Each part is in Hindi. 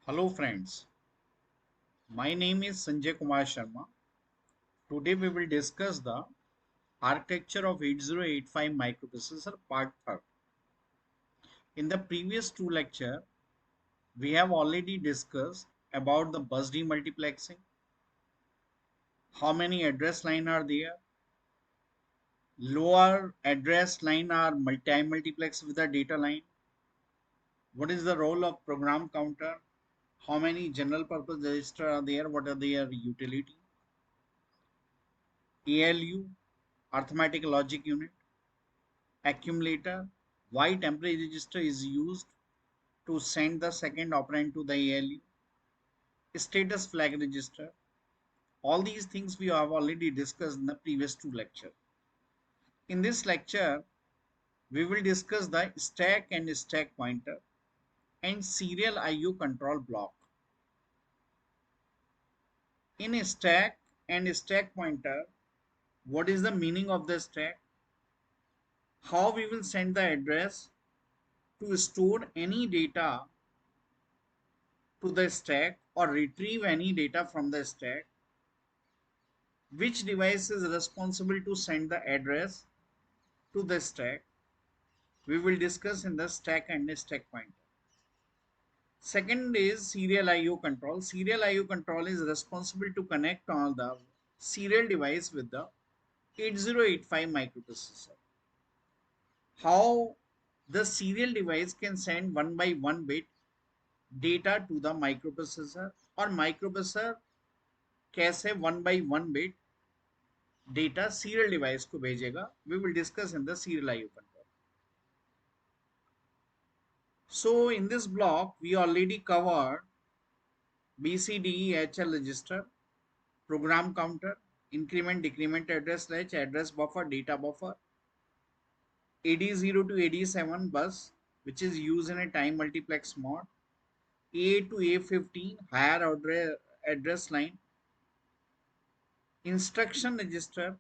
Hello friends, my name is Sanjay Kumar Sharma. Today we will discuss the architecture of 8085 microprocessor part 3rd. In the previous two lecture, we have already discussed about the bus demultiplexing, how many address line are there, lower address line are multi-multiplex with the data line, what is the role of program counter, how many general purpose register are there, what are their utility, ALU, arithmetic logic unit, accumulator, why temporary register is used to send the second operand to the ALU, status flag register. All these things we have already discussed in the previous two lectures. In this lecture, we will discuss the stack and stack pointer and serial IO control block. In a stack and stack pointer, what is the meaning of the stack? How we will send the address to store any data to the stack or retrieve any data from the stack, which device is responsible to send the address to the stack, we will discuss in the stack and the stack pointer. Second is serial IO control. Serial IO control is responsible to connect all the serial device with the 8085 microprocessor. How the serial device can send one by one bit data to the microprocessor or microprocessor कैसे one by one bit data serial device को भेजेगा. We will discuss in the serial IO control. So in this block we already covered BCDEHL register, program counter, increment decrement address latch, address buffer, data buffer, AD0 to AD7 bus which is used in a time multiplex mode, A to A15 higher order address line, instruction register,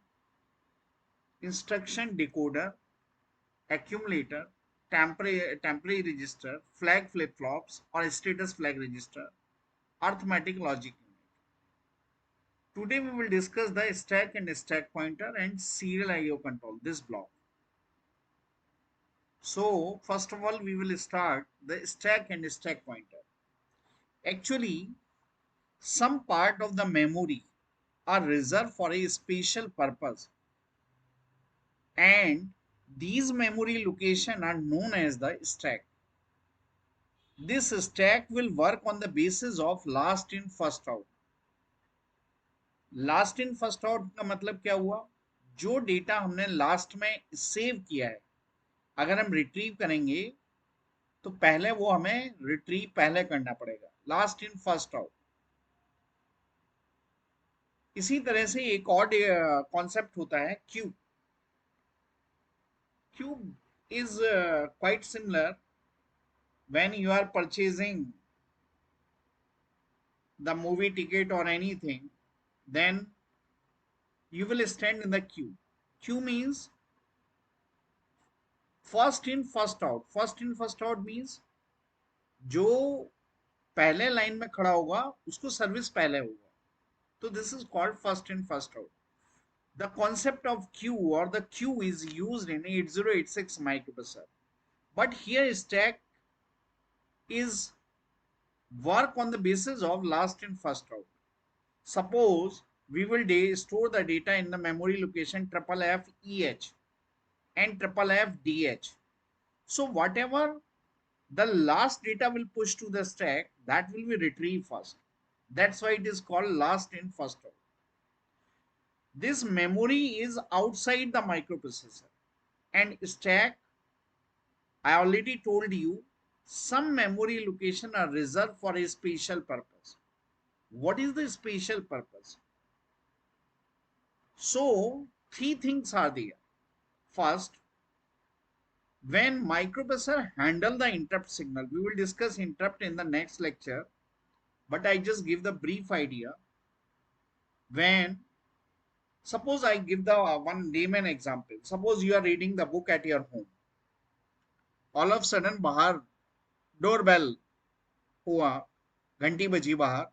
instruction decoder, accumulator, temporary register, flag flip-flops or status flag register, arithmetic logic unit. Today we will discuss the stack and stack pointer and serial IO control, this block. So first of all we will start the stack and stack pointer. Actually some part of the memory are reserved for a special purpose and these memory location are known as the stack. This stack will work on the basis of last in first out. Last in first out का मतलब क्या हुआ? जो डेटा हमने लास्ट में सेव किया है अगर हम रिट्रीव करेंगे तो पहले वो हमें रिट्रीव पहले करना पड़ेगा, लास्ट इन फर्स्ट आउट. इसी तरह से एक और कॉन्सेप्ट होता है queue. Queue is quite similar when you are purchasing the movie ticket और anything, then you will stand in the queue. Queue means first in first out. First in first out means जो पहले लाइन में खड़ा होगा उसको सर्विस पहले होगा, तो this is called first in first out. The concept of queue or the queue is used in 8086 microprocessor, but here stack is work on the basis of last in first out. Suppose we will store the data in the memory location FFFEH and FFFDH. So whatever the last data will push to the stack, that will be retrieved first. That's why it is called last in first out. This memory is outside the microprocessor and stack, I already told you, some memory location are reserved for a special purpose. What is the special purpose? So three things are there. First, when microprocessor handle the interrupt signal, we will discuss interrupt in the next lecture, but I just give the brief idea. When suppose I give the one layman example, suppose you are reading the book at your home, all of a sudden बाहर डोरबेल हुआ घंटी बजी बाहर,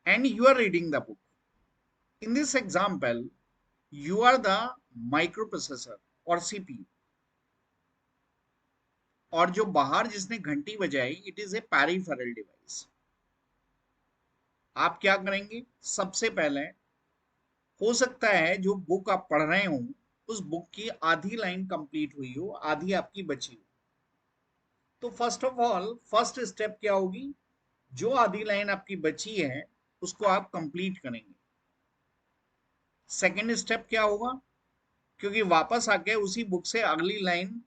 and you are reading the book. In this example, you are the microprocessor or CPU, और जो बाहर जिसने घंटी बजाई, it is a peripheral device. आप क्या करेंगे? सबसे पहले हो सकता है जो बुक आप पढ़ रहे हो उस बुक की आधी लाइन कंप्लीट हुई हो, आधी आपकी बची हो। तो first of all first step क्या होगी? जो आधी लाइन आपकी बची है उसको आप कंप्लीट करेंगे। सेकंड स्टेप क्या होगा? क्योंकि वापस आके उसी बुक से अगली लाइन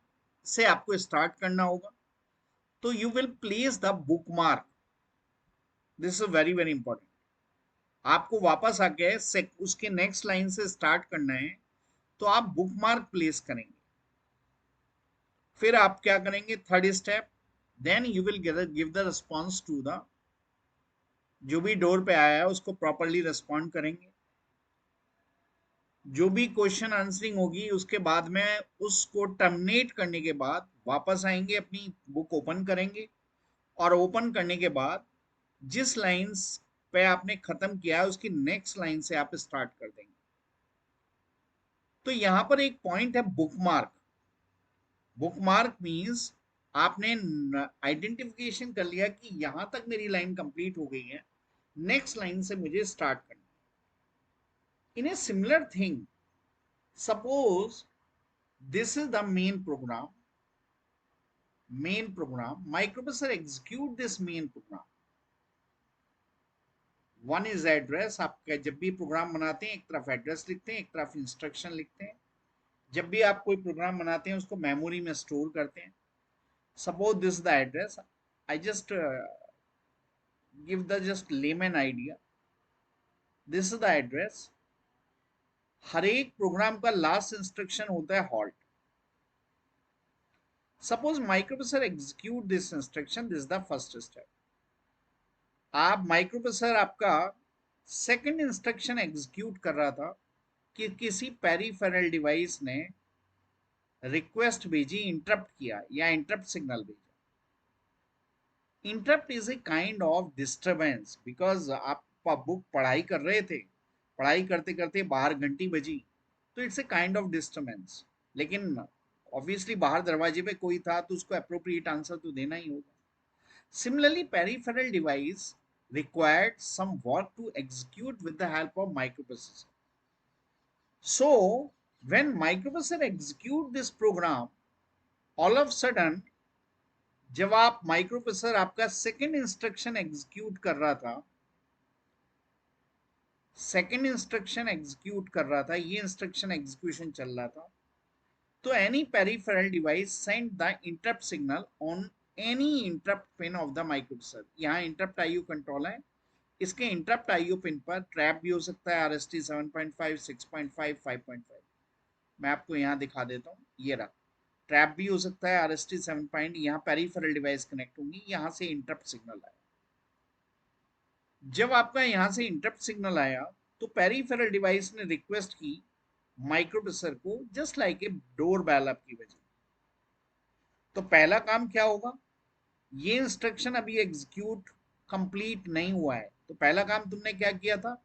से आपको स्टार्ट करना होगा, तो you will place the book mark. This is very very important. आपको वापस आके उसके नेक्स्ट लाइन से स्टार्ट करना है, तो आप बुक मार्क प्लेस करेंगे। फिर आप क्या करेंगे? Third step, then you will give the response to the, जो भी डोर पे आया है उसको प्रॉपरली रिस्पॉन्ड करेंगे। जो भी क्वेश्चन आंसरिंग होगी उसके बाद में उसको टर्मिनेट करने के बाद वापस आएंगे, अपनी बुक ओपन करेंगे, और ओपन करने के बाद जिस लाइंस पे आपने खत्म किया है उसकी नेक्स्ट लाइन से आप स्टार्ट कर देंगे। तो यहां पर एक पॉइंट है बुकमार्क। बुकमार्क मींस आपने आइडेंटिफिकेशन कर लिया कि यहां तक मेरी लाइन कंप्लीट हो गई है, नेक्स्ट लाइन से मुझे स्टार्ट करना है। In a similar thing, suppose this is the main program microprocessor execute this main program। One is address. आप जब भी प्रोग्राम बनाते हैं एक तरफ एड्रेस लिखते हैं, एक तरफ इंस्ट्रक्शन लिखते हैं। जब भी आप कोई प्रोग्राम बनाते हैं उसको मेमोरी में स्टोर करते हैं। Suppose this the address, I just give the just layman idea. This is the address. हर एक प्रोग्राम का लास्ट इंस्ट्रक्शन होता है halt. Suppose microprocessor execute this instruction, this the first step. आप माइक्रोप्रोसेसर आपका सेकंड इंस्ट्रक्शन एग्जीक्यूट कर रहा था कि किसी पेरिफेरल डिवाइस ने रिक्वेस्ट भेजी, इंटरप्ट किया या इंटरप्ट सिग्नल भेजा। Interrupt is a kind of disturbance, because आप बुक पढ़ाई कर रहे थे, पढ़ाई करते करते बाहर घंटी बजी, तो it's a kind of disturbance. लेकिन ऑब्वियसली बाहर दरवाजे पे कोई था तो उसको अप्रोप्रिएट आंसर तो देना ही होगा। Similarly, peripheral device required some work to execute with the help of microprocessor. So, when microprocessor execute this program, all of sudden, जब आप माइक्रोप्रोसेसर आपका सेकेंड इंस्ट्रक्शन एग्जीक्यूट कर रहा था, ये इंस्ट्रक्शन एग्जीक्यूशन चल रहा था, तो any peripheral device send the interrupt signal on any interrupt pin of the microprocessor. यहाँ इंटरप्ट आईओ कंट्रोल है, इसके इंटरप्ट आईओ पिन पर ट्रैप भी हो सकता है, आरएसटी 7.5, 6.5, 5.5। मैं आपको यहाँ दिखा देता हूँ, ये रहा ट्रैप भी हो सकता है, आरएसटी 7 पॉइंट। यहाँ पेरिफेरल डिवाइस कनेक्ट होंगी, यहाँ से इंटरप्ट सिग्नल आया। जब आपका यहाँ से इंटरप्ट सिग्नल आया तो पेरिफेरल डिवाइस ने रिक्वेस्ट की माइक्रोप्रोसेसर को, just like a door bell आपकी वजह। तो पहला काम क्या होगा? ये इंस्ट्रक्शन अभी एग्जीक्यूट कंप्लीट नहीं हुआ है, तो पहला काम तुमने क्या किया था?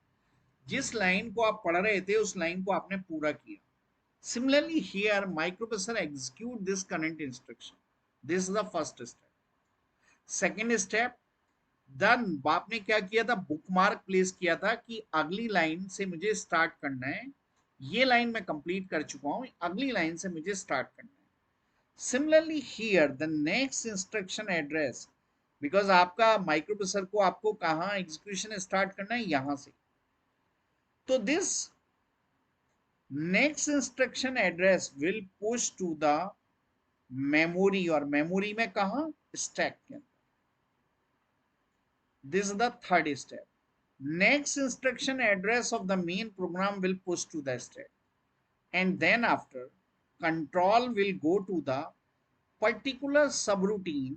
जिस लाइन को आप पढ़ रहे थे उस लाइन को आपने पूरा किया। Similarly here microprocessor execute this current instruction, this is the first step. Second step, then आपने क्या किया था? बुकमार्क प्लेस किया था कि अगली लाइन से मुझे स्टार्ट करना है, ये लाइन मैं कंप्लीट कर चुका हूं, अगली लाइन से मुझे स्टार्ट करना है। Similarly here the next instruction address, because आपका माइक्रोप्रोसेसर को आपको कहाँ एग्जीक्यूशन स्टार्ट करना है? यहाँ से। तो this next instruction address will push to the memory, और मेमोरी में कहाँ? स्टैक के अंदर। This is the third step. Next instruction address of the main program will push to the stack, and then after control will go to the particular subroutine,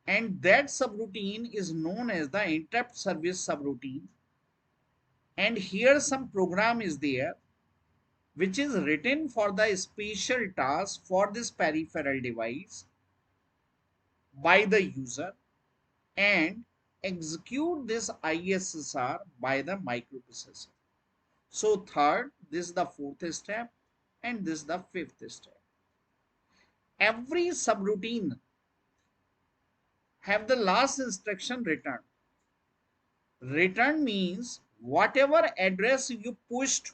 and that subroutine is known as the interrupt service subroutine. And here some program is there which is written for the special task for this peripheral device. by the user and execute this ISSR by the microprocessor. So third, this is the fourth step and this is the fifth step. Every subroutine have the last instruction return. Return means whatever address you pushed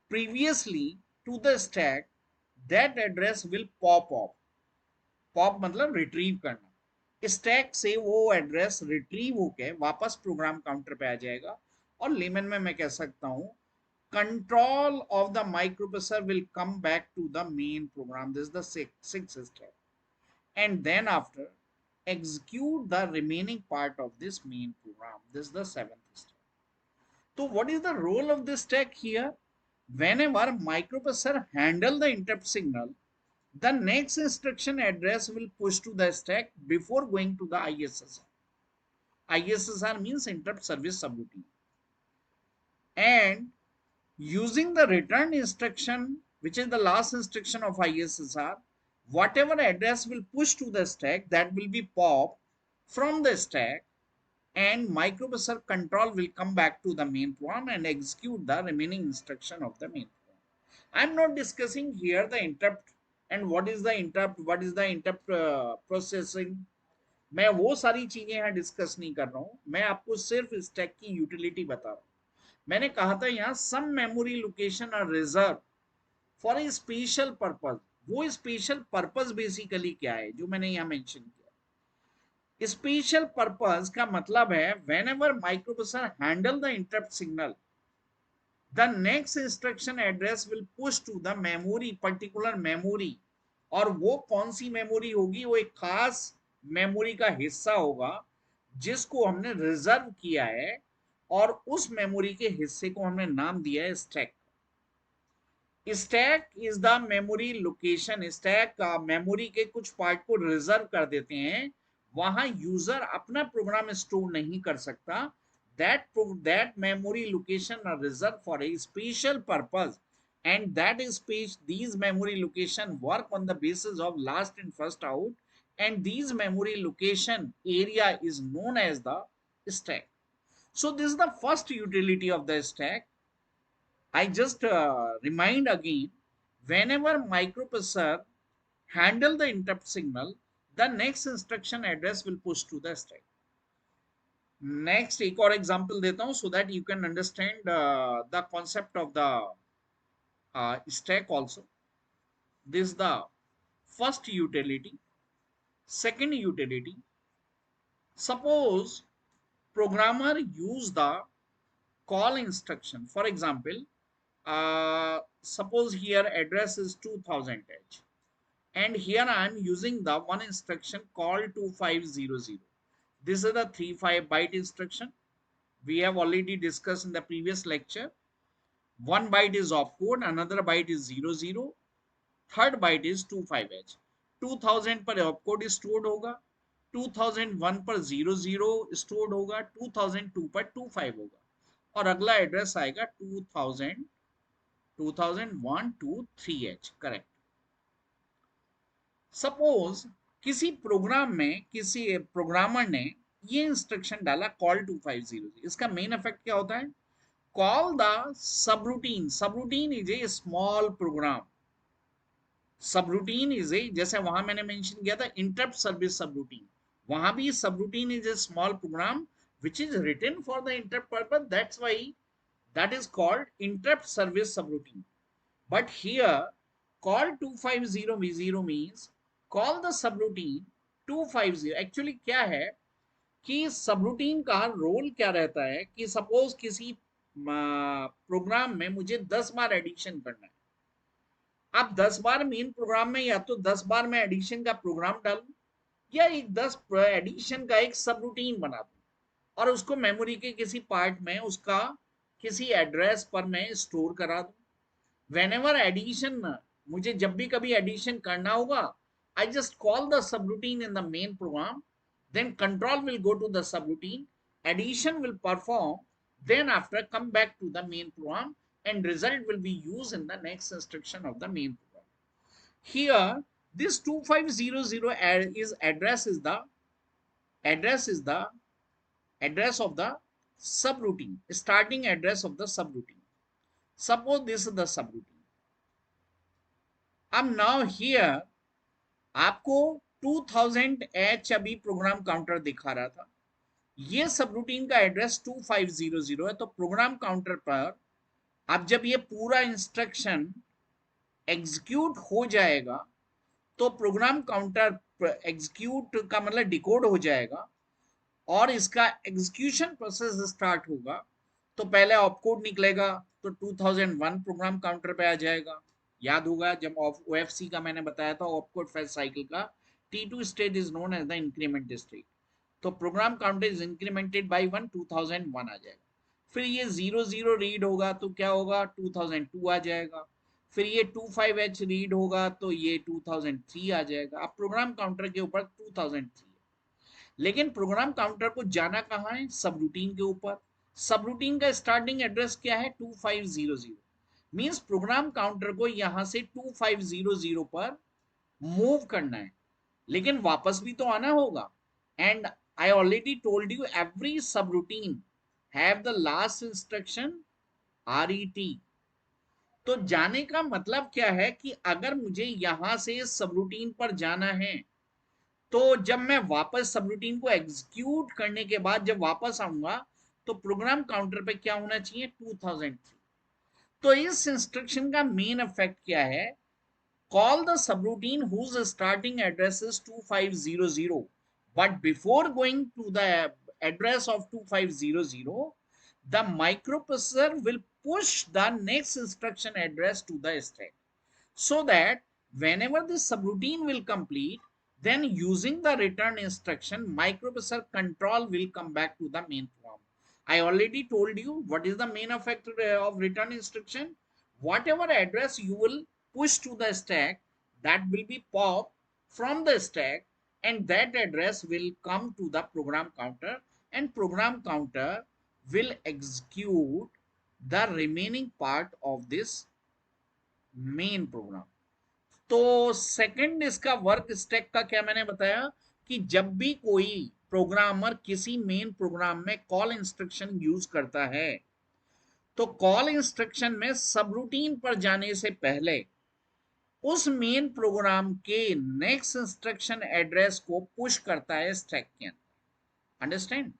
previously to the stack, that address will pop up. Pop मतलब रिट्रीव करना, स्टैक से वो एड्रेस रिट्रीव होके वापस प्रोग्राम काउंटर पे आ जाएगा और लेमन में मैं कह सकता हूं control of the microprocessor will come back to the main program. This is the sixth step. And then after execute the remaining part of this main program. This is the seventh step. So what is the role of this stack here? Whenever microprocessor handle the interrupt signal, the next instruction address will push to the stack before going to the ISSR. ISSR means interrupt service subroutine. And using the return instruction, which is the last instruction of ISSR, whatever address will push to the stack, that will be popped from the stack, and microprocessor control will come back to the main program and execute the remaining instruction of the main program. I'm not discussing here the interrupt and what is the interrupt processing. मैं वो सारी चीजें यहाँ डिस्कस नहीं कर रहा हूँ, मैं आपको सिर्फ स्टैक की यूटिलिटी बता रहा हूँ. मैंने कहा था यहाँ some memory location are reserve for a special purpose. वो स्पेशल पर्पज बेसिकली क्या है जो मैंने यहाँ मेंशन किया. स्पेशल पर्पज का मतलब है whenever microprocessor handle the interrupt signal, the next instruction address will push to the memory, particular memory. और वो कौन सी मेमोरी होगी? वो एक खास मेमोरी का हिस्सा होगा जिसको हमने रिजर्व किया है और उस मेमोरी के हिस्से को हमने नाम दिया है stack. Stack is the memory location. Stack memory के कुछ पार्ट को रिजर्व कर देते हैं, वहां यूजर अपना प्रोग्राम स्टोर नहीं कर सकता. that memory location are reserved for a special purpose, and that is these memory location work on the basis of last in first out, and these memory location area is known as the stack. So this is the first utility of the stack. I just remind again, whenever microprocessor handle the interrupt signal, the next instruction address will push to the stack. Next एक और एग्जांपल देता हूं so that you can understand the concept of the stack also. This is the first utility. Second utility, suppose programmer use the call instruction. For example, suppose here address is 2000H and here I am using the one instruction call 2500. This is the 35 byte instruction. We have already discussed in the previous lecture. One byte is opcode, another byte is 00, third byte is 25H. 2000 पर opcode stored होगा, 2001 पर 00 stored होगा, 2002 पर 25 होगा और अगला एड्रेस आएगा 2000 2001 to 3H. करेक्ट. सपोज किसी प्रोग्राम में किसी प्रोग्रामर ने ये इंस्ट्रक्शन डाला कॉल 2500. इसका मेन इफेक्ट क्या होता है? Call the subroutine. Subroutine is a small program. Subroutine is a, जैसे वहां मैंने मेंशन किया था इंटरप्ट सर्विस सबरूटीन, वहां भी subroutine is a small program which is written for the interrupt purpose. That's why that is called interrupt service subroutine. But here call 250v0 means call the subroutine 250. Actually क्या है कि सबरूटीन का रोल क्या रहता है कि सपोज किसी प्रोग्राम में मुझे 10 बार एडिशन करना है. अब 10 बार मेन प्रोग्राम में या तो 10 बार मैं एडिशन का प्रोग्राम डालूं या एक 10 एडिशन का एक सबरूटीन बना दूं और उसको मेमोरी के किसी पार्ट में उसका किसी एड्रेस पर मैं स्टोर करा दूं. whenever addition, मुझे जब भी कभी एडिशन करना होगा, I just call the subroutine in the main program, then control will go to the subroutine, addition will perform, then after come back to the main program and result will be used in the next instruction of the main program. Here This 2500 is address of the subroutine, starting address of the subroutine. Suppose this is the subroutine. अब now here आपको 2000H अभी प्रोग्राम काउंटर दिखा रहा था, ये सबरूटीन का एड्रेस 2500 है। तो प्रोग्राम काउंटर पर अब जब ये पूरा इंस्ट्रक्शन एग्जीक्यूट हो जाएगा तो प्रोग्राम काउंटर एग्जीक्यूट का मतलब डिकोड हो जाएगा और इसका एग्जीक्यूशन प्रोसेस स्टार्ट होगा। तो पहले ऑपकोड निकलेगा तो 2001 प्रोग्राम काउंटर पे आ जाएगा। याद होगा जब ओएफसी का मैंने बताया था ऑपकोड फेच साइकिल का T2 state is known as the increment state. तो program counter is incremented by 1, 2001 आ जाएगा। फिर ये 00 रीड होगा तो क्या होगा, 2002 आ जाएगा। फिर ये 25H रीड होगा तो ये 2003 आ जाएगा। अब प्रोग्राम काउंटर के ऊपर 2003, लेकिन प्रोग्राम काउंटर को जाना कहाँ है, सब रूटीन के ऊपर। सब रूटीन का स्टार्टिंग एड्रेस क्या है, 2500। मींस प्रोग्राम काउंटर को यहां से 2500 पर मूव करना है, लेकिन वापस भी तो आना होगा। And I already told you every subroutine have the last instruction RET। तो जाने का मतलब क्या है कि अगर मुझे यहां से सब रूटीन पर जाना है तो जब मैं वापस सबरूटीन को एग्जीक्यूट करने के बाद जब वापस आऊंगा तो प्रोग्राम काउंटर पे क्या होना चाहिए, 2003। तो इस इंस्ट्रक्शन का मेन इफेक्ट क्या है, call the subroutine whose starting address is 2500, but before going to the address of 2500 the microprocessor will push the next instruction address to the stack, so that whenever this subroutine will complete, then using the return instruction microprocessor control will come back to the main program. I already told you what is the main effect of return instruction. Whatever address you will push to the stack, that will be popped from the stack, and that address will come to the program counter, and program counter will execute the remaining part of this main program. तो सेकंड इसका वर्क स्टैक का क्या मैंने बताया कि जब भी कोई प्रोग्रामर किसी मेन प्रोग्राम में कॉल इंस्ट्रक्शन यूज करता है तो कॉल इंस्ट्रक्शन में सबरूटीन पर जाने से पहले उस मेन प्रोग्राम के नेक्स्ट इंस्ट्रक्शन एड्रेस को पुश करता है स्टैक के अंदर। Understand?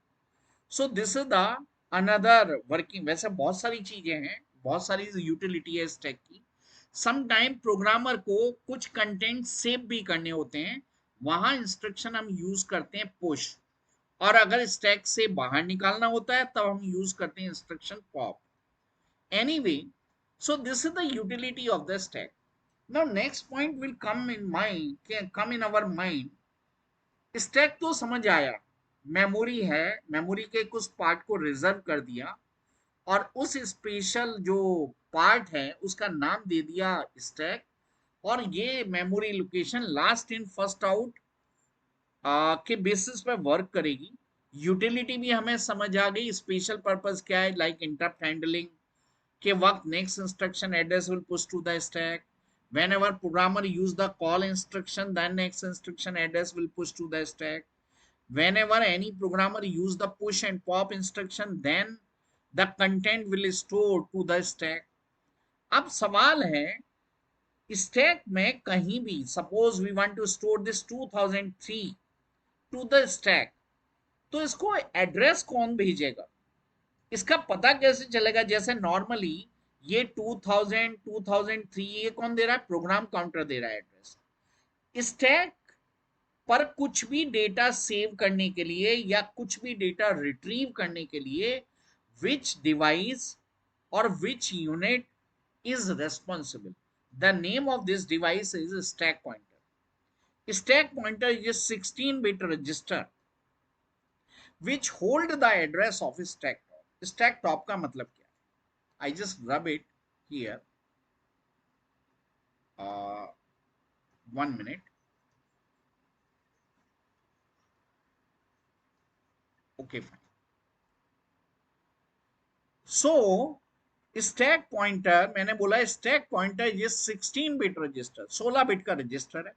So this is the another working. वैसे बहुत सारी चीजें हैं, बहुत सारी यूटिलिटी है स्टैक की। सम टाइम प्रोग्रामर को कुछ कंटेंट सेव भी करने होते हैं, वहां इंस्ट्रक्शन हम यूज करते हैं पुश, और अगर स्टैक से बाहर निकालना होता है तब हम यूज करते हैं instruction pop. Anyway, so this is the utility of the stack. Now next point will come in our mind। Stack तो समझ आया, मेमोरी है, मेमोरी के कुछ पार्ट को रिजर्व कर दिया और उस स्पेशल जो पार्ट है उसका नाम दे दिया स्टैक, और ये memory location last in first out के बेसिस पे वर्क करेगी। यूटिलिटी भी हमें समझ आ गई, स्पेशल पर्पस क्या है, लाइक इंटरप्ट हैंडलिंग के वक्त next instruction address will push to the stack. whenever programmer use the call instruction, then next instruction address will push to the stack. Whenever any programmer use the push and pop instruction, then the content will store to the stack. अब सवाल है, स्टैक में कहीं भी suppose we want to store this 2003 to the stack, तो इसको एड्रेस कौन भेजेगा, इसका पता कैसे चलेगा? जैसे नॉर्मली ये 2000 2003 ये कौन दे रहा है, प्रोग्राम काउंटर दे रहा है एड्रेस। स्टैक पर कुछ भी डेटा सेव करने के लिए या कुछ भी डेटा रिट्रीव करने के लिए which device or which unit is responsible, the name of this device is stack pointer. Stack pointer is a 16-bit register which hold the address of stack top. Stack top का मतलब क्या है? I just rub it here. 1 minute. Okay, fine. So stack pointer, मैंने बोला स्टैक पॉइंटर ये 16 बिट रजिस्टर, 16 बिट का रजिस्टर है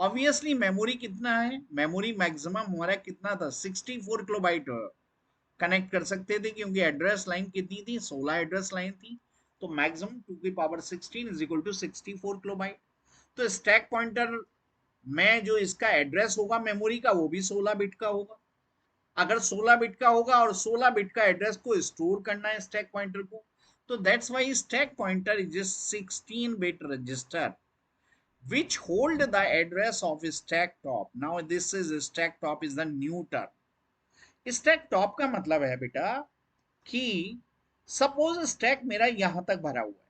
ऑब्वियसली मेमोरी कितना है, मेमोरी मैक्सिमम हमारा कितना था, 64 किलोबाइट कनेक्ट कर सकते थे, क्योंकि एड्रेस लाइन कितनी थी, 16 एड्रेस लाइन थी। तो मैक्सिमम 2 की power 16 is equal to 64 kilobyte. तो स्टैक पॉइंटर में जो इसका एड्रेस होगा मेमोरी का, वो भी 16 बिट का होगा। अगर 16 बिट का होगा और 16 बिट का एड्रेस को स्टोर करना है स्टैक पॉइंटर को, तो that's why stack pointer is 16 bit register which hold the address of stack top. Now this is stack top is the new term. Stack top का मतलब है बेटा कि सपोज स्टैक मेरा यहां तक भरा हुआ है,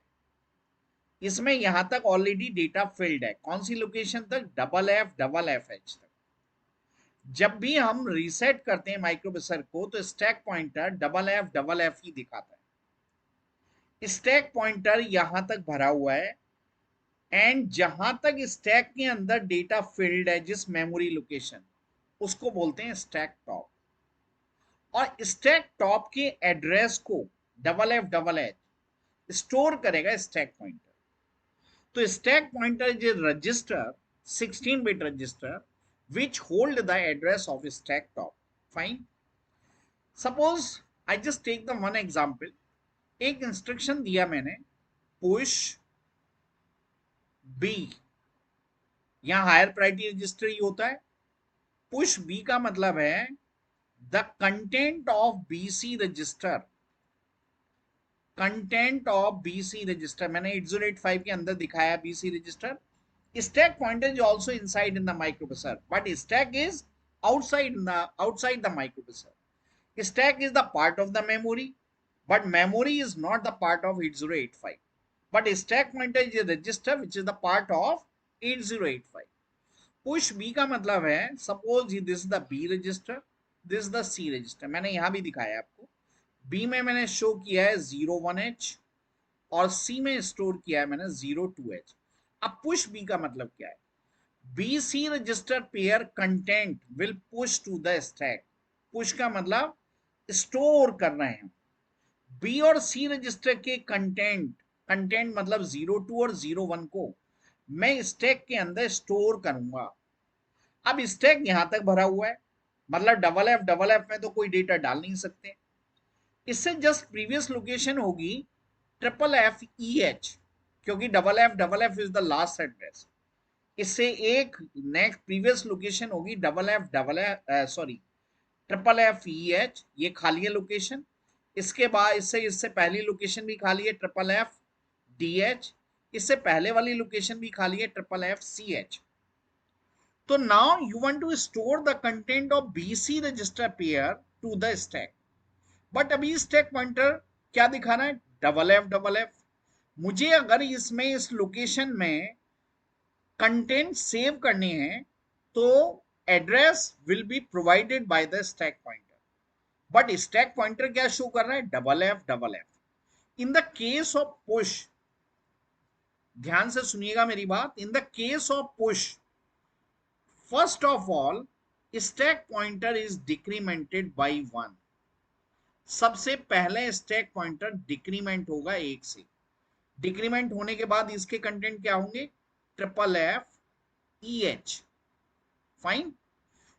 इसमें यहां तक ऑलरेडी डेटा फिल्ड है, कौन सी लोकेशन तक, डबल एफ एच तक। जब भी हम रीसेट करते हैं माइक्रोप्रोसेसर को तो स्टैक पॉइंटर डबल एफ ही दिखाता है। स्टैक पॉइंटर यहां तक भरा हुआ है एंड जहां तक स्टैक के अंदर डेटा फिल्ड है जिस मेमोरी लोकेशन, उसको बोलते हैं स्टैक टॉप। और स्टैक टॉप के एड्रेस को डबल एच स्टोर करेगा स्टैक पॉइंटर। तो stack pointer is a register, 16 bit register which hold the address of stack top. Fine. Suppose I just take the one example. एक इंस्ट्रक्शन दिया मैंने, पुश बी, यहां हायर प्रायोरिटी रजिस्टर ही होता है। पुश बी का मतलब है the content of BC register, content of BC register मैंने 8085 के अंदर दिखाया BC register. Stack pointer is also inside in the microprocessor, but stack is outside the microprocessor. Stack is the part of the memory, but memory is not the part of 8085. But stack pointer is a register which is the part of 8085. Push B का मतलब है, suppose this the B register, this the C register, मैंने यहां भी दिखाया आपको। बी में मैंने शो किया है 01H और सी में स्टोर किया है मैंने 02H। अब पुश बी का मतलब क्या है, B C register pair content will push to the stack. Push का मतलब स्टोर कर रहे हैं। बी और सी रजिस्टर के कंटेंट, कंटेंट मतलब 02 और 01 को मैं स्टैक के अंदर स्टोर करूंगा। अब स्टैक यहां तक भरा हुआ है, मतलब डबल एफ में तो कोई डेटा डाल नहीं सकते। इससे जस्ट प्रीवियस लोकेशन होगी ट्रिपल एफ ई एच, क्योंकि double F is the last address. इससे एक नेक्स्ट प्रीवियस लोकेशन होगी double F sorry triple F E H, ये खाली है लोकेशन। इसके बाद इससे इससे पहली लोकेशन भी खाली है ट्रिपल एफ डी एच, इससे पहले वाली लोकेशन भी खाली है ट्रिपल एफ सी एच। तो now you want to store the content of BC register pair to the stack, but अभी स्टैक पॉइंटर क्या दिखा रहा है, डबल एफ। मुझे अगर इसमें इस लोकेशन में कंटेंट सेव करने हैं तो address will be provided by the stack pointer, but stack pointer क्या शो कर रहा है, double F. In the case of push, ध्यान से सुनिएगा मेरी बात, in the case of push, first of all stack pointer is decremented by 1। सबसे पहले स्टैक पॉइंटर डिक्रीमेंट होगा 1 से। डिक्रीमेंट होने के बाद इसके कंटेंट क्या होंगे, triple F E H. Fine.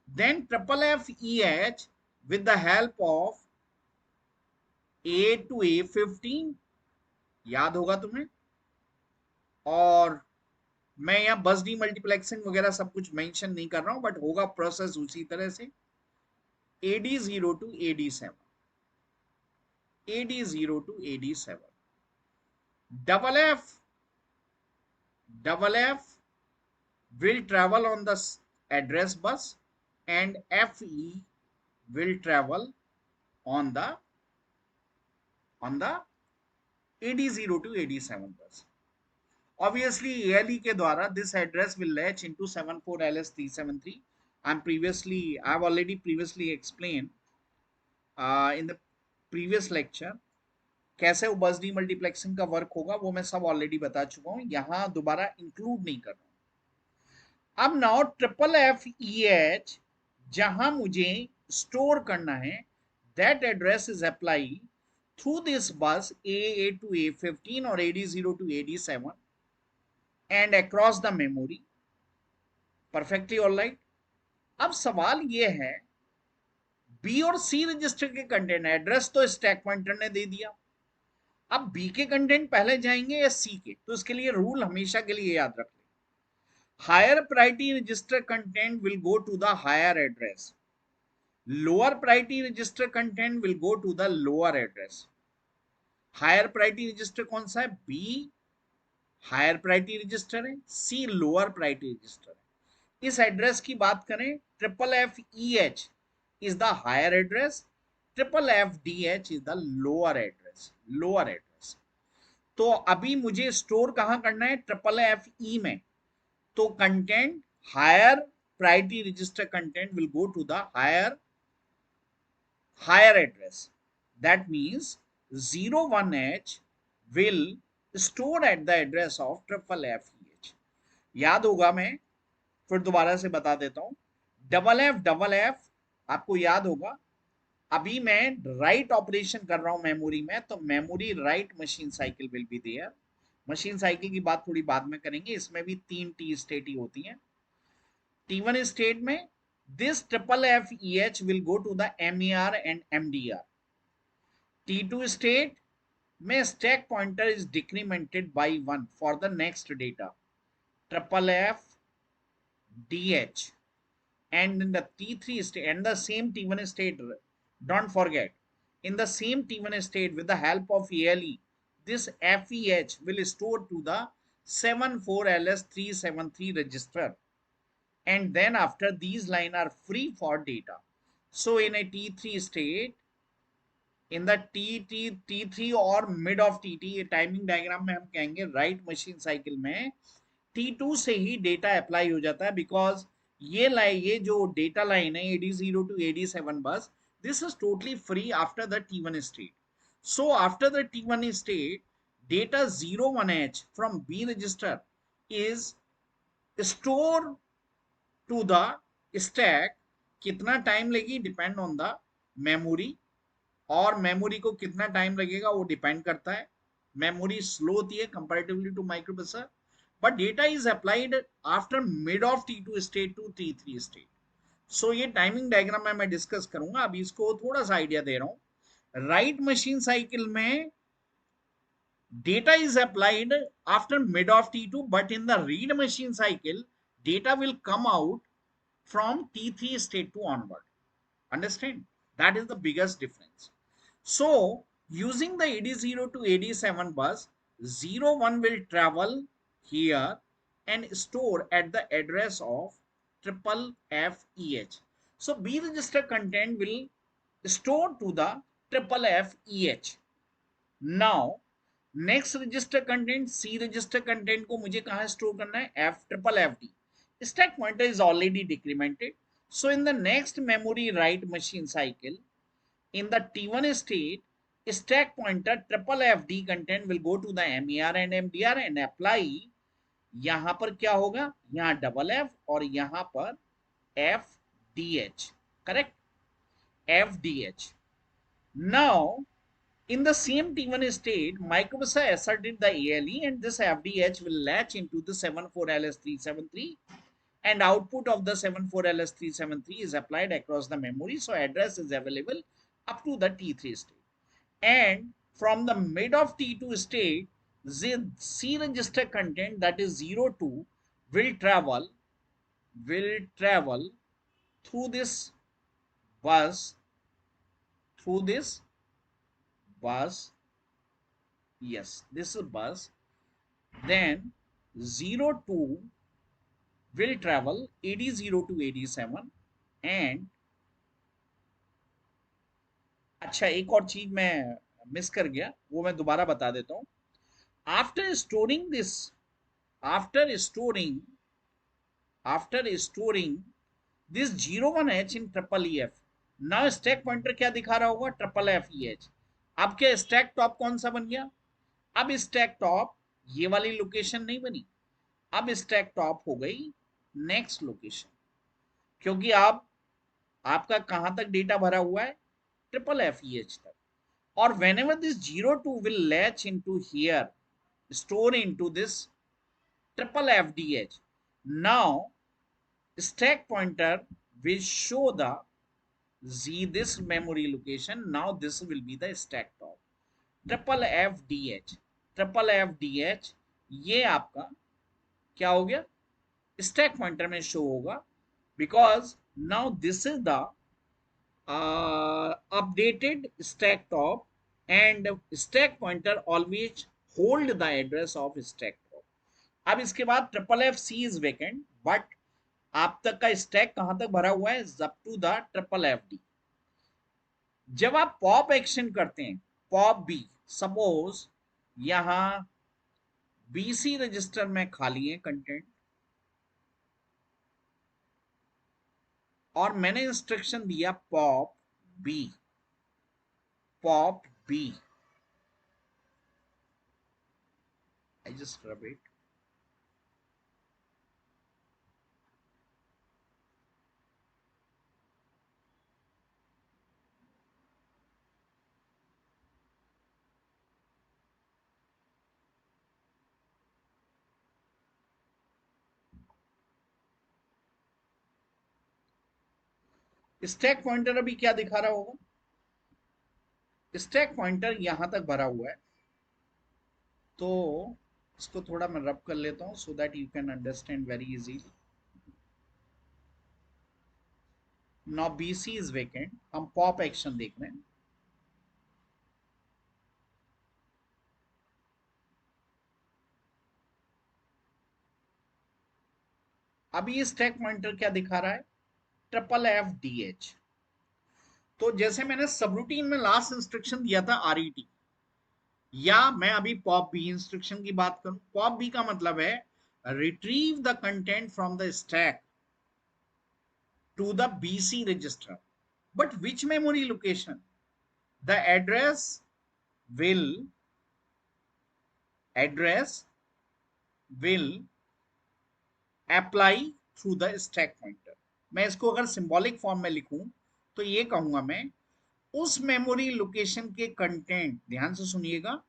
Then triple F E H with the help of A to A15, याद होगा तुम्हें। और मैं यहाँ बस डी मल्टीप्लेक्सिंग वगैरह सब कुछ मेंशन नहीं कर रहा हूं, बट होगा प्रोसेस उसी तरह से। AD0 to AD7, AD0 to AD7, double F will travel on the address bus and FE will travel on the AD0 to AD7 bus. Obviously ALE के द्वारा this address will latch into 74LS373. I've already previously explained in the previous lecture कैसे वो बस डी मल्टीप्लेक्सिंग का वर्क होगा, वो मैं सब ऑलरेडी बता चुका हूं, यहां दोबारा इंक्लूड नहीं कर रहा हूं। अब now triple F E H जहां मुझे स्टोर करना है, that address is apply through this बस A to A15 और AD0 to AD7 and across the memory, perfectly alright. अब सवाल ये है, बी और सी रजिस्टर के कंटेंट, एड्रेस तो स्टैक पॉइंटर ने दे दिया, अब बी के कंटेंट पहले जाएंगे या सी के? तो इसके लिए रूल हमेशा के लिए याद रख लें, higher priority register content will go to the higher address, lower priority register content will go to the lower address. Higher priority register कौन सा है? बी हायर प्रायोरिटी रजिस्टर है, सी लोअर प्रायोरिटी रजिस्टर है। इस एड्रेस की बात करें, triple F E H is the higher address, triple F D H is the lower address, lower address. तो अभी मुझे स्टोर कहां करना है? ट्रिपल एफ ई में। तो content, higher priority register content will go to the higher address. That means 01H will store at the address of triple FEH. याद होगा, मैं फिर दोबारा से बता देता हूं, डबल एफ आपको याद होगा। अभी मैं राइट ऑपरेशन कर रहा हूं मेमोरी में, तो memory write machine cycle will be there. Machine cycle की बात थोड़ी बाद में करेंगे, इसमें भी 3 टी स्टेट ही होती हैं। T1 स्टेट में this triple FEH will go to the MER and MDR. T2 state में stack pointer is decremented by 1 for the next data, triple F DH. And in the T3 state and the same T1 state, don't forget, in the same T1 state with the help of ALE, this FEH will store to the 74LS373 register, and then after these line are free for data. So in a T3 state, in the T3 और mid of TT timing diagram में हम कहेंगे राइट मशीन साइकिल में T2 से ही डेटा अप्लाई हो जाता है, बिकॉज ये जो डेटा लाइन है AD0 to AD7 बस, this is totally free after the T1 state. So after the T1 state, data 01H from B register is stored to the stack. कितना टाइम लेगी? डिपेंड ऑन द मेमोरी, और मेमोरी को कितना टाइम लगेगा वो डिपेंड करता है। मेमोरी स्लो होती है comparatively to microprocessor, but data is applied after mid of T2 state to T3 state. So ये टाइमिंग डायग्राम में मैं डिस्कस करूंगा, अभी इसको थोड़ा सा आइडिया दे रहा हूं। राइट मशीन साइकिल में data is applied after mid of T2, but in the read machine cycle data will come out from T3 state to onward. Understand? That is the biggest difference. So using the AD0 to AD7 bus, 01 will travel here and store at the address of triple FEH. So B register content will store to the triple FEH. Now next register content, C register content को मुझे कहां स्टोर करना है? F triple F D. Stack pointer is already decremented, so in the next memory write machine cycle in the T1 state, stack pointer triple F D content will go to the MER and MDR and apply. यहां पर क्या होगा? यहां डबल एफ और यहां पर F D H, correct, F D H. Now in the same T1 state, microprocessor asserted the ALE, and this FDH will latch into the 74LS373, and output of the 74LS373 is applied across the memory, so address is available up to the T3 state. And from the mid of T2 state, C register content, that is 02, will travel through this bus, yes, this is bus. Then 02 will travel AD0 to AD7, and अच्छा एक और चीज मैं मिस कर गया, वो मैं दोबारा बता देता हूं। After storing this this 01H in triple EF, now stack pointer क्या दिखा रहा होगा? Triple F E H. अब क्या स्टैक टॉप कौन सा बन गया? अब स्टैक टॉप ये वाली लोकेशन नहीं बनी, अब स्टैक टॉप हो गई नेक्स्ट लोकेशन, क्योंकि अब आपका कहां तक डेटा भरा हुआ है? ट्रिपल एफ ई एच तक। और whenever this 02 will latch into here, store into this triple FDH, now stack pointer will show the this memory location. Now this will be the stack top. Triple F D H, triple F D H ये आपका क्या हो गया, स्टैक पॉइंटर में शो होगा, because now this is the updated stack top, and stack pointer always hold the address of stack top. अब इसके बाद triple F C is vacant, but आप तक का स्टैक कहां तक भरा हुआ है, up to the triple F D. जब आप पॉप एक्शन करते हैं, पॉप बी, सपोज यहां बीसी रजिस्टर में खाली है कंटेंट, और मैंने इंस्ट्रक्शन दिया pop B, pop B. I just rub it. Stack pointer अभी क्या दिखा रहा होगा, स्टैक पॉइंटर यहां तक भरा हुआ है, तो इसको थोड़ा मैं रब कर लेता हूं so that you can understand very easily. Now BC is vacant, हम पॉप एक्शन देख रहे हैं. अभी ये स्टैक पॉइंटर क्या दिखा रहा है, ट्रिपल एफ डी एच. तो जैसे मैंने सबरूटीन में लास्ट इंस्ट्रक्शन दिया था आरईटी, या मैं अभी पॉप बी इंस्ट्रक्शन की बात करूं, पॉप बी का मतलब है retrieve the content from the stack to the BC register, but which memory location, the address will apply through the stack pointer. मैं इसको अगर सिंबॉलिक फॉर्म में लिखूं तो ये कहूंगा मैं, उस मेमोरी लोकेशन के कंटेंट, ध्यान से सुनिएगा,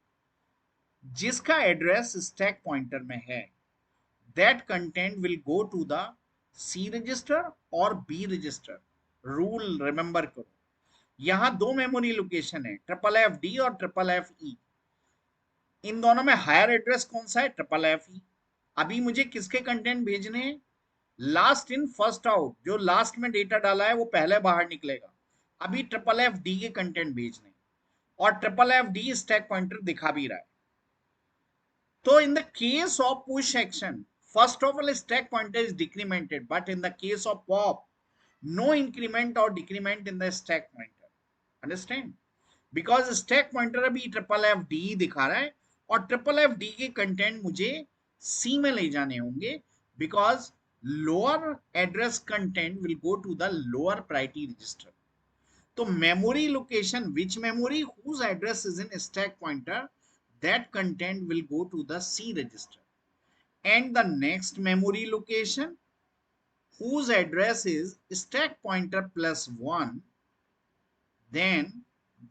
जिसका एड्रेस स्टैक पॉइंटर में है, that content will go to the C register और B रजिस्टर. रूल रिमेंबर करो, यहां दो मेमोरी लोकेशन है, ट्रिपल एफ डी और ट्रिपल एफ ई. इन दोनों में हायर एड्रेस कौन सा है, ट्रिपल एफ ई. अभी मुझे किसके कंटेंट भेजने हैं, लास्ट इन फर्स्ट आउट, जो लास्ट में डेटा डाला है वो पहले बाहर निकलेगा. अभी ट्रिपल एफ डी के कंटेंट भेजने, और triple F D stack pointer दिखा भी रहा है. तो इन the case of push action, first of all stack pointer is decremented, but in the case of pop, no increment or decrement in the stack pointer. Understand? Because stack pointer अभी ट्रिपल एफ डी दिखा रहा है, और ट्रिपल एफ डी के कंटेंट मुझे सी में ले जाने होंगे, because lower address content will go to the lower priority register. तो memory location, which memory whose address is in stack pointer, that content will go to the C register. And the next memory location whose address is stack pointer plus 1, then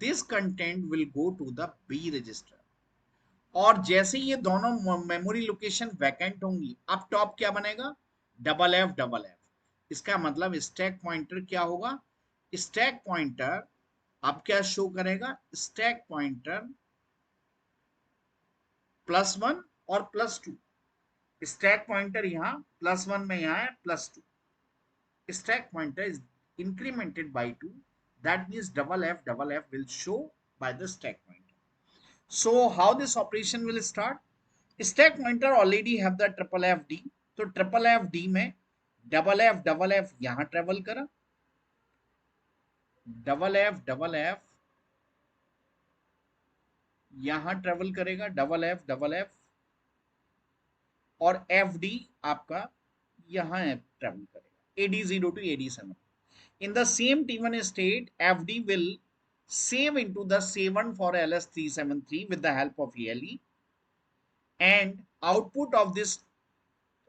this content will go to the B register. और जैसे ये दोनों मेमोरी लोकेशन वैकेंट होंगी, अब टॉप क्या बनेगा, डबल एफ डबल एफ. इसका मतलब स्टैक पॉइंटर क्या होगा, स्टैक पॉइंटर अब क्या शो करेगा, स्टैक पॉइंटर प्लस 1 और प्लस 2. स्टैक पॉइंटर यहाँ प्लस 1 में यहाँ है plus 2. stack pointer is incremented by 2, that means double f will show by the stack pointer. So how this operation will start, stack pointer already have the triple fd, तो triple fd में double f यहाँ ट्रेवल करा, double f यहाँ ट्रेवल करेगा, double f और fd आपका यहाँ ट्रेवल करेगा, AD0 to AD7. In the same T1 state, FD will save into the save1 for LS373 with the help of ELE, and output of this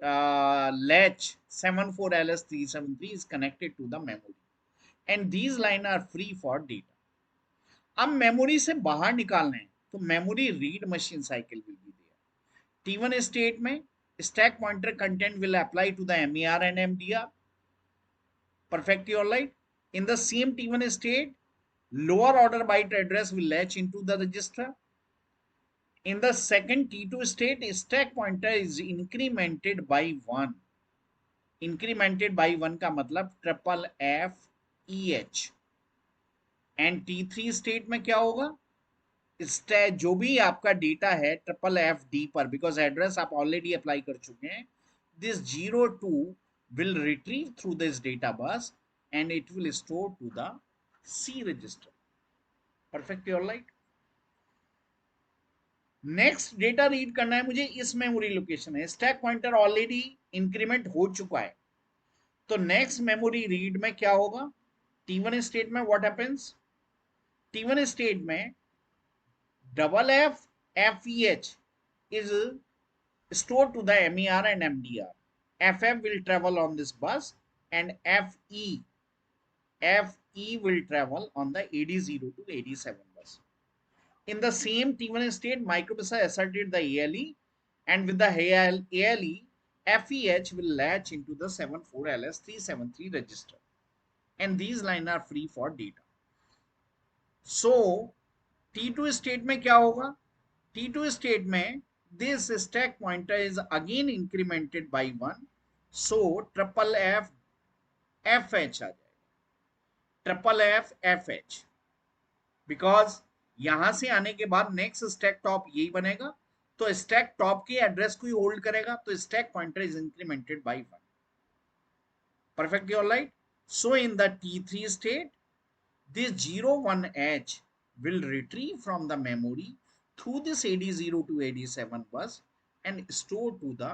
latch 74 LS373 is connected to the memory, and these lines are free for data. अब मेमोरी से बाहर निकालना है तो memory read machine cycle will be there. T1 state में stack pointer content will apply to the MER and MDR. Perfectly all right. In the same T1 state, lower order byte address will latch into the register. In the second T2 state, stack pointer is incremented by 1. Incremented by 1 का मतलब triple F E H. And T3 state में क्या होगा, स्टैक जो भी आपका डेटा है ट्रिपल एफ डी पर, बिकॉज एड्रेस आप ऑलरेडी अप्लाई कर चुके हैं, this 02 will retrieve through this data bus and it will store to the C register. Perfectly all right. Next data read करना है मुझे इस मेमोरी लोकेशन है, स्टैक पॉइंटर ऑलरेडी इंक्रीमेंट हो चुका है, तो नेक्स्ट मेमोरी रीड में क्या होगा, T1 स्टेट में व्हाट हैपेंस, T1 स्टेट में double F F E H is stored to the MER and MDR. FF will travel on this bus and FE will travel on the AD0 to AD7 bus. In the same T1 state, microprocessor asserted the ALE, and with the ALE, FEH will latch into the 74LS373 register, and these lines are free for data. So T2 state में क्या होगा, T2 state में this stack pointer is again incremented by 1, so triple F FH आ जाएगा, triple F F H, because यहां से आने के बाद नेक्स्ट स्टैक टॉप यही बनेगा, तो स्टैक टॉप के एड्रेस को ही होल्ड करेगा, तो stack pointer is incremented by 1. Perfectly alright. So in the T3 state, this 01H will retrieve from the memory through this AD0 to AD7 bus and store to the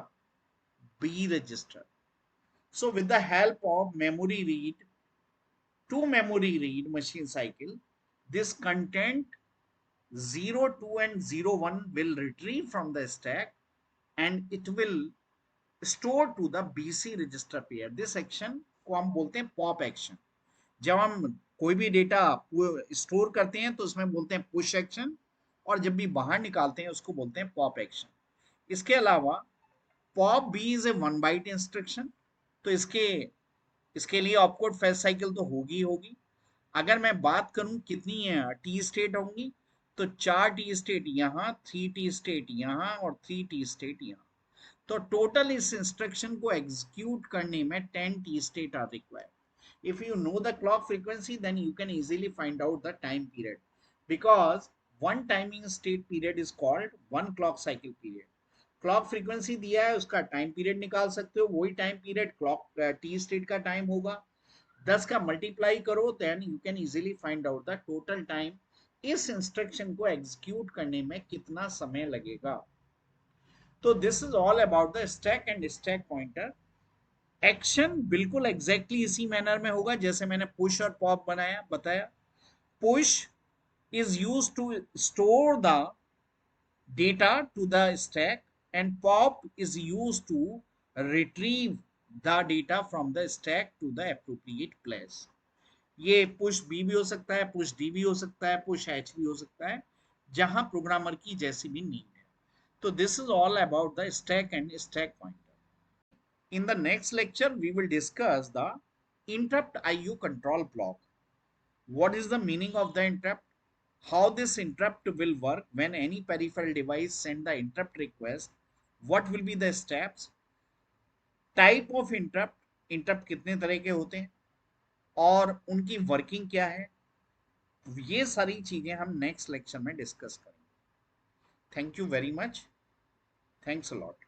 B register. So with the help of memory read to memory read machine cycle, this content 0, 2 and 0, 1 will retrieve from the stack and it will store to the BC register pair. This action को हम बोलते हैं पॉप एक्शन. जब हम कोई भी डेटा स्टोर करते हैं तो उसमें बोलते हैं पुश एक्शन, और जब भी बाहर निकालते हैं उसको बोलते हैं पॉप एक्शन. इसके अलावा pop B is a 1 byte instruction, तो इसके लिए ऑपकोड फेच साइकिल तो होगी. अगर मैं बात करूं कितनी टी स्टेट होंगी, तो 4 टी स्टेट यहाँ, 3 टी स्टेट यहाँ और 3 टी स्टेट यहाँ, तो टोटल इस इंस्ट्रक्शन को एग्जीक्यूट करने में 10 T state are required. If you know the clock frequency, then you can easily find out the time period, because one timing state period is called one clock cycle period. Clock frequency दिया है, उसका टाइम पीरियड निकाल सकते हो, वही time period clock T state का टाइम होगा. 10 का मल्टीप्लाई करो, then you can easily find out the total time इस इंस्ट्रक्शन को एग्जीक्यूट करने में कितना समय लगेगा. तो this is all about the stack and stack pointer. Action बिल्कुल एग्जैक्टली इसी मैनर में होगा जैसे मैंने पुश और पॉप बताया. Push is used to store the data to the stack and pop is used to retrieve the data from the stack to the appropriate place. ये push B भी हो सकता है, push D भी हो सकता है, push H भी हो सकता है, जहां प्रोग्रामर की जैसी भी नीड है. तो this is all about the stack and stack pointer. In the next lecture, we will discuss the interrupt IO control block. What is the meaning of the interrupt? How this interrupt will work when any peripheral device send the interrupt request? What will be the steps? Type of interrupt कितने तरह के होते हैं और उनकी वर्किंग क्या है, ये सारी चीजें हम नेक्स्ट लेक्चर में डिस्कस करेंगे. Thank you very much. Thanks a lot.